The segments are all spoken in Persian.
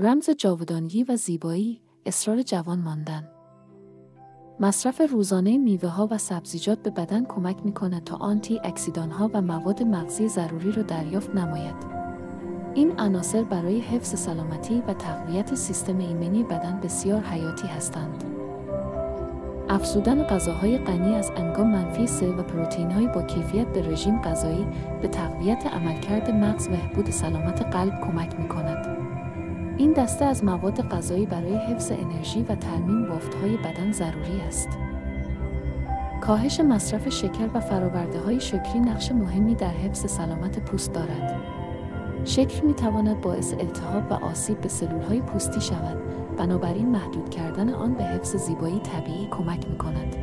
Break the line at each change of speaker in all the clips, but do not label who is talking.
رمز جاودانگی و زیبایی، اصرار جوان ماندن. مصرف روزانه میوه‌ها و سبزیجات به بدن کمک می‌کند تا آنتی اکسیدان‌ها و مواد مغزی ضروری را دریافت نماید. این عناصر برای حفظ سلامتی و تقویت سیستم ایمنی بدن بسیار حیاتی هستند. افزودن غذاهای غنی از انگام منفی 3 و پروتئین‌های با کیفیت به رژیم غذایی به تقویت عملکرد مغز و بهبود سلامت قلب کمک می‌کند. این دسته از مواد غذایی برای حفظ انرژی و ترمیم بافت‌های بدن ضروری است. کاهش مصرف شکر و فرآورده‌های شکری نقش مهمی در حفظ سلامت پوست دارد. شکر می‌تواند باعث التهاب و آسیب به سلول‌های پوستی شود، بنابراین محدود کردن آن به حفظ زیبایی طبیعی کمک می‌کند.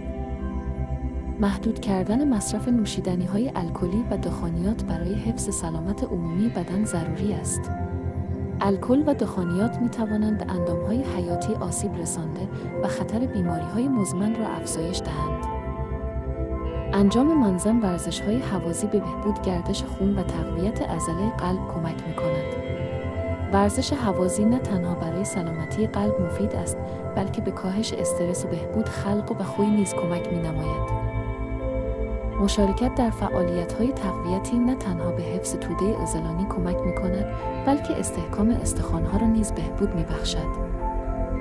محدود کردن مصرف نوشیدنی‌های الکلی و دخانیات برای حفظ سلامت عمومی بدن ضروری است. الکل و دخانیات می‌توانند به اندام‌های حیاتی آسیب رسانده و خطر بیماری‌های مزمن را افزایش دهند. انجام منظم ورزش‌های هوازی به بهبود گردش خون و تقویت عضله قلب کمک می‌کند. ورزش هوازی نه تنها برای سلامتی قلب مفید است، بلکه به کاهش استرس و بهبود خلق و خوی نیز کمک می‌نماید. مشارکت در فعالیت‌های تقویتی نه تنها به حفظ توده عضلانی کمک می‌کند، بلکه استحکام استخوان‌ها را نیز بهبود می‌بخشد.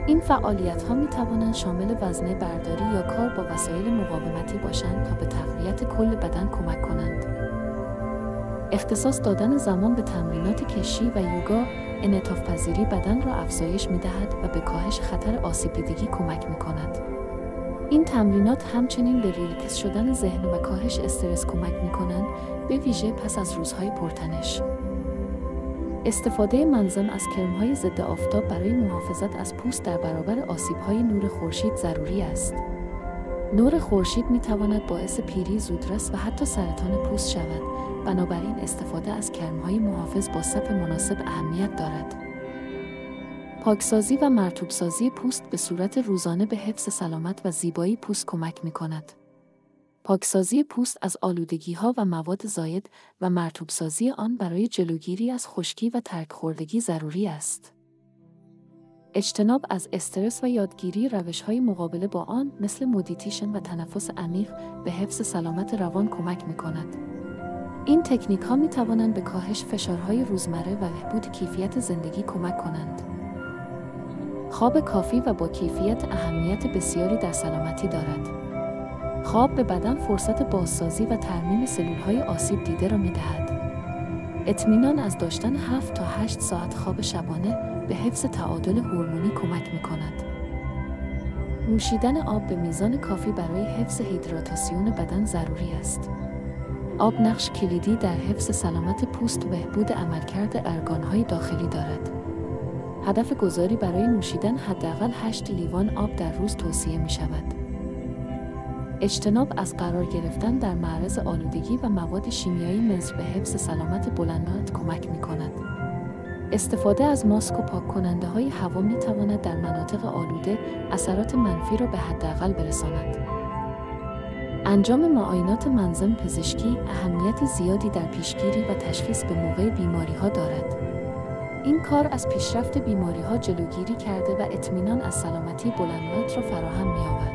این فعالیت‌ها می‌توانند شامل وزنه برداری یا کار با وسایل مقاومتی باشند تا به تقویت کل بدن کمک کنند. اختصاص دادن زمان به تمرینات کشی و یوگا، انعطاف‌پذیری بدن را افزایش می‌دهد و به کاهش خطر آسیب دیدگی کمک می‌کند. این تمرینات همچنین به ریلکس شدن ذهن و کاهش استرس کمک می‌کنند، به ویژه پس از روزهای پرتنش. استفاده منظم از کرم‌های ضد آفتاب برای محافظت از پوست در برابر آسیب‌های نور خورشید ضروری است. نور خورشید می‌تواند باعث پیری زودرس و حتی سرطان پوست شود، بنابراین استفاده از کرم‌های محافظ با صف مناسب اهمیت دارد. پاکسازی و مرطوب‌سازی پوست به صورت روزانه به حفظ سلامت و زیبایی پوست کمک می‌کند. پاکسازی پوست از آلودگی‌ها و مواد زائد و مرطوب‌سازی آن برای جلوگیری از خشکی و ترک‌خوردگی ضروری است. اجتناب از استرس و یادگیری روش‌های مقابله با آن مثل مدیتیشن و تنفس عمیق به حفظ سلامت روان کمک می‌کند. این تکنیک‌ها می‌توانند به کاهش فشارهای روزمره و بهبود کیفیت زندگی کمک کنند. خواب کافی و با کیفیت اهمیت بسیاری در سلامتی دارد. خواب به بدن فرصت بازسازی و ترمیم سلول‌های آسیب دیده را می‌دهد. اطمینان از داشتن 7 تا 8 ساعت خواب شبانه به حفظ تعادل هورمونی کمک می‌کند. نوشیدن آب به میزان کافی برای حفظ هیدراتاسیون بدن ضروری است. آب نقش کلیدی در حفظ سلامت پوست و بهبود عملکرد ارگان‌های داخلی دارد. هدف گذاری برای نوشیدن حداقل 8 لیوان آب در روز توصیه می‌شود. اجتناب از قرار گرفتن در معرض آلودگی و مواد شیمیایی مضر به حفظ سلامت بلندمدت کمک می‌کند. استفاده از ماسک و پاک کننده های هوا می‌تواند در مناطق آلوده اثرات منفی را به حداقل برساند. انجام معاینات منظم پزشکی اهمیت زیادی در پیشگیری و تشخیص به موقع بیماری‌ها دارد. این کار از پیشرفت بیماری‌ها جلوگیری کرده و اطمینان از سلامتی بلندمدت را فراهم می‌آورد.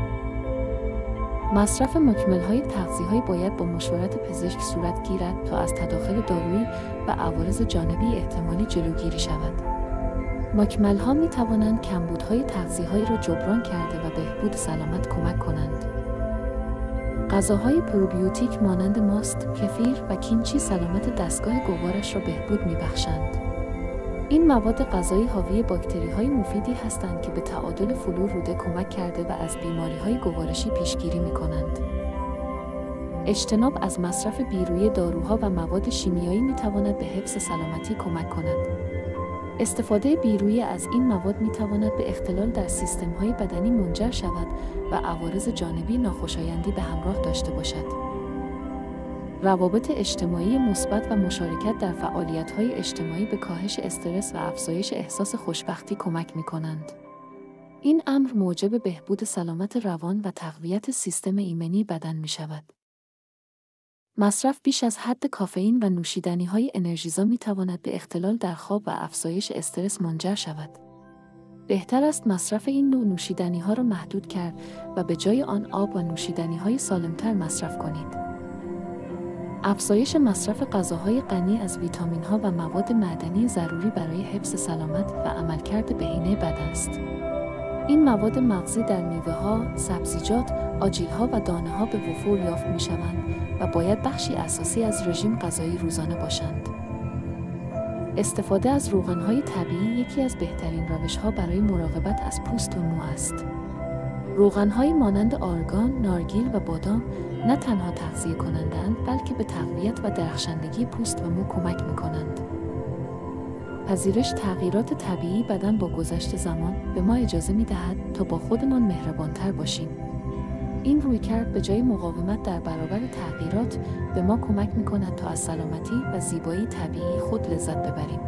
مصرف مکمل‌های تغذیه‌ای باید با مشورت پزشک صورت گیرد تا از تداخل دارویی و عوارض جانبی احتمالی جلوگیری شود. مکمل‌ها می‌توانند کمبودهای تغذیه‌ای را جبران کرده و بهبود سلامت کمک کنند. غذاهای پروبیوتیک مانند ماست، کفیر و کیمچی سلامت دستگاه گوارش را بهبود می‌بخشند. این مواد غذایی حاوی باکتری‌های مفیدی هستند که به تعادل فلور روده کمک کرده و از بیماری‌های گوارشی پیشگیری می‌کنند. اجتناب از مصرف بیرویه داروها و مواد شیمیایی می‌تواند به حفظ سلامتی کمک کند. استفاده بیرویه از این مواد می‌تواند به اختلال در سیستم‌های بدنی منجر شود و عوارض جانبی ناخوشایندی به همراه داشته باشد. روابط اجتماعی مثبت و مشارکت در فعالیت‌های اجتماعی به کاهش استرس و افزایش احساس خوشبختی کمک می‌کنند. این امر موجب بهبود سلامت روان و تقویت سیستم ایمنی بدن می‌شود. مصرف بیش از حد کافئین و نوشیدنی‌های انرژیزا می‌تواند به اختلال در خواب و افزایش استرس منجر شود. بهتر است مصرف این نوع نوشیدنی‌ها را محدود کرد و به جای آن آب و نوشیدنی‌های سالم‌تر مصرف کنید. افزایش مصرف غذاهای غنی از ویتامین‌ها و مواد معدنی ضروری برای حفظ سلامت و عملکرد بهینه بدن است. این مواد مغزی در میوه‌ها، سبزیجات، آجیل‌ها و دانه‌ها به وفور یافت می‌شوند و باید بخشی اساسی از رژیم غذایی روزانه باشند. استفاده از روغن‌های طبیعی یکی از بهترین روش‌ها برای مراقبت از پوست و مو است. روغن‌هایی مانند آرگان، نارگیل و بادام نه تنها تغذیه کننده‌اند بلکه به تقویت و درخشندگی پوست و مو کمک می‌کنند. پذیرش تغییرات طبیعی بدن با گذشت زمان به ما اجازه می‌دهد تا با خودمان مهربان‌تر باشیم. این رویکرد به جای مقاومت در برابر تغییرات به ما کمک می‌کند تا از سلامتی و زیبایی طبیعی خود لذت ببریم.